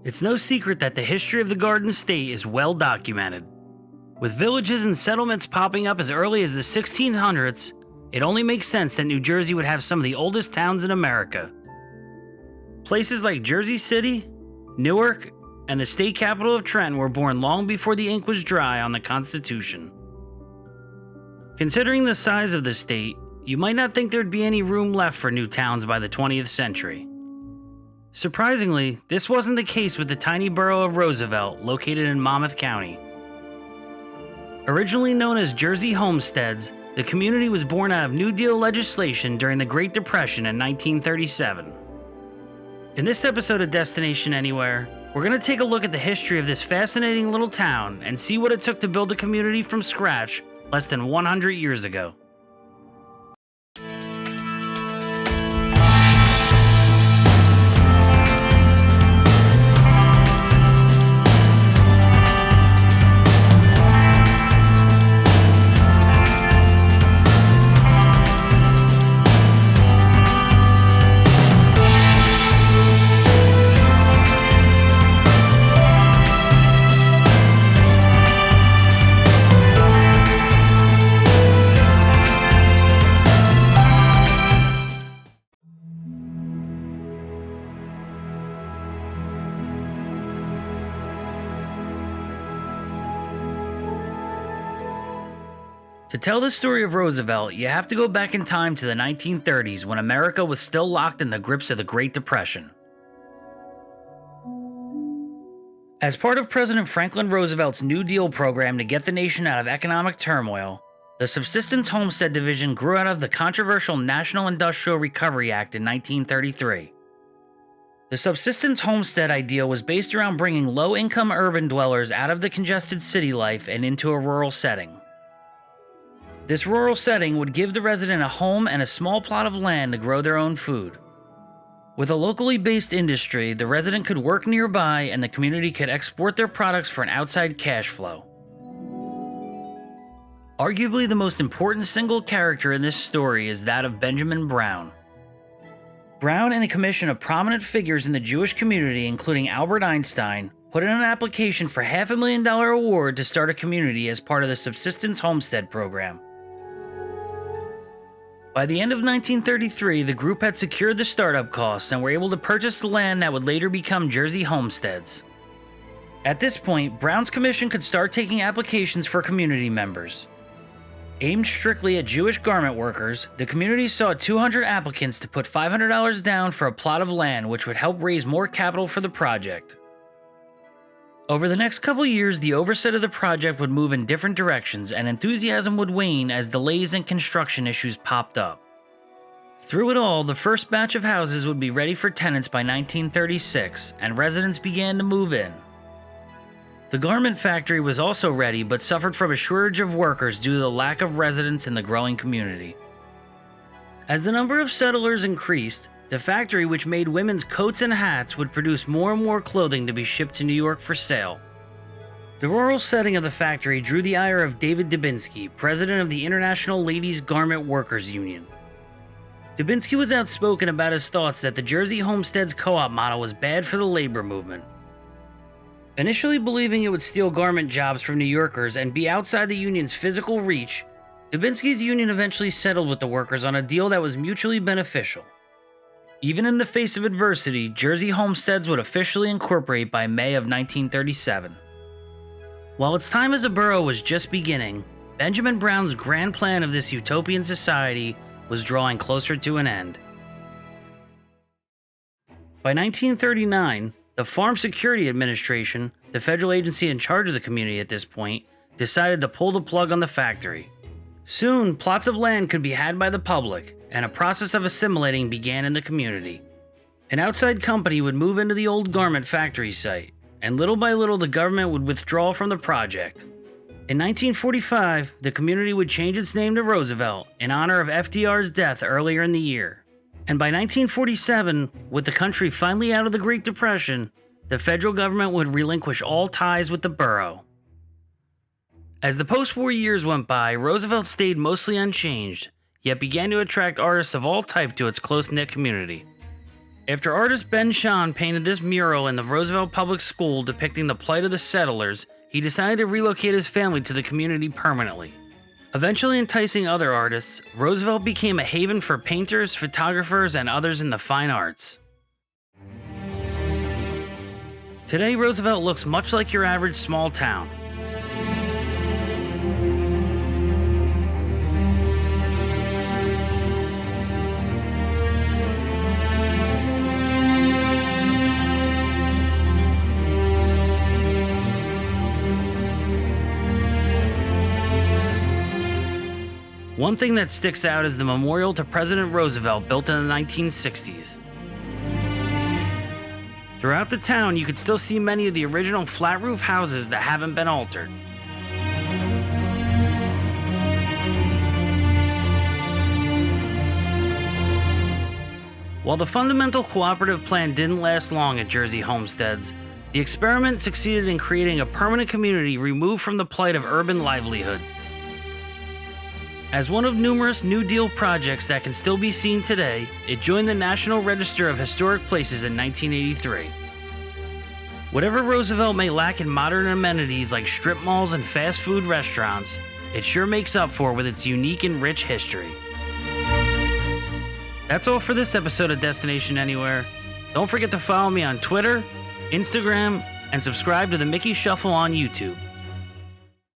It's no secret that the history of the Garden State is well documented. With villages and settlements popping up as early as the 1600s, it only makes sense that New Jersey would have some of the oldest towns in America. Places like Jersey City, Newark, and the state capital of Trenton were born long before the ink was dry on the Constitution. Considering the size of the state, you might not think there'd be any room left for new towns by the 20th century. Surprisingly, this wasn't the case with the tiny borough of Roosevelt, located in Monmouth County. Originally known as Jersey Homesteads, the community was born out of New Deal legislation during the Great Depression in 1937. In this episode of Destination Anywhere, we're going to take a look at the history of this fascinating little town and see what it took to build a community from scratch less than 100 years ago. To tell the story of Roosevelt, you have to go back in time to the 1930s when America was still locked in the grips of the Great Depression. As part of President Franklin Roosevelt's New Deal program to get the nation out of economic turmoil, the Subsistence Homestead Division grew out of the controversial National Industrial Recovery Act in 1933. The subsistence homestead idea was based around bringing low-income urban dwellers out of the congested city life and into a rural setting. This rural setting would give the resident a home and a small plot of land to grow their own food. With a locally based industry, the resident could work nearby and the community could export their products for an outside cash flow. Arguably the most important single character in this story is that of Benjamin Brown. Brown and a commission of prominent figures in the Jewish community, including Albert Einstein, put in an application for $500,000 award to start a community as part of the Subsistence Homestead program. By the end of 1933, the group had secured the startup costs and were able to purchase the land that would later become Jersey Homesteads. At this point, Brown's commission could start taking applications for community members. Aimed strictly at Jewish garment workers, the community saw 200 applicants to put $500 down for a plot of land, which would help raise more capital for the project. Over the next couple years, the oversight of the project would move in different directions and enthusiasm would wane as delays and construction issues popped up. Through it all, the first batch of houses would be ready for tenants by 1936, and residents began to move in. The garment factory was also ready but suffered from a shortage of workers due to the lack of residents in the growing community. As the number of settlers increased, the factory, which made women's coats and hats, would produce more and more clothing to be shipped to New York for sale. The rural setting of the factory drew the ire of David Dubinsky, president of the International Ladies Garment Workers Union. Dubinsky was outspoken about his thoughts that the Jersey Homesteads co-op model was bad for the labor movement. Initially believing it would steal garment jobs from New Yorkers and be outside the union's physical reach, Dubinsky's union eventually settled with the workers on a deal that was mutually beneficial. Even in the face of adversity, Jersey Homesteads would officially incorporate by May of 1937. While its time as a borough was just beginning, Benjamin Brown's grand plan of this utopian society was drawing closer to an end. By 1939, the Farm Security Administration, the federal agency in charge of the community at this point, decided to pull the plug on the factory. Soon, plots of land could be had by the public, and a process of assimilating began in the community. An outside company would move into the old garment factory site, and little by little the government would withdraw from the project. In 1945, the community would change its name to Roosevelt in honor of FDR's death earlier in the year. And by 1947, with the country finally out of the Great Depression, the federal government would relinquish all ties with the borough. As the post-war years went by, Roosevelt stayed mostly unchanged, yet began to attract artists of all type to its close-knit community. After artist Ben Shahn painted this mural in the Roosevelt Public School depicting the plight of the settlers, he decided to relocate his family to the community permanently. Eventually enticing other artists, Roosevelt became a haven for painters, photographers, and others in the fine arts. Today, Roosevelt looks much like your average small town. One thing that sticks out is the memorial to President Roosevelt built in the 1960s. Throughout the town, you could still see many of the original flat roof houses that haven't been altered. While the fundamental cooperative plan didn't last long at Jersey Homesteads, the experiment succeeded in creating a permanent community removed from the plight of urban livelihood. As one of numerous New Deal projects that can still be seen today, it joined the National Register of Historic Places in 1983. Whatever Roosevelt may lack in modern amenities like strip malls and fast food restaurants, it sure makes up for with its unique and rich history. That's all for this episode of Destination Anywhere. Don't forget to follow me on Twitter, Instagram, and subscribe to the Mickey Shuffle on YouTube.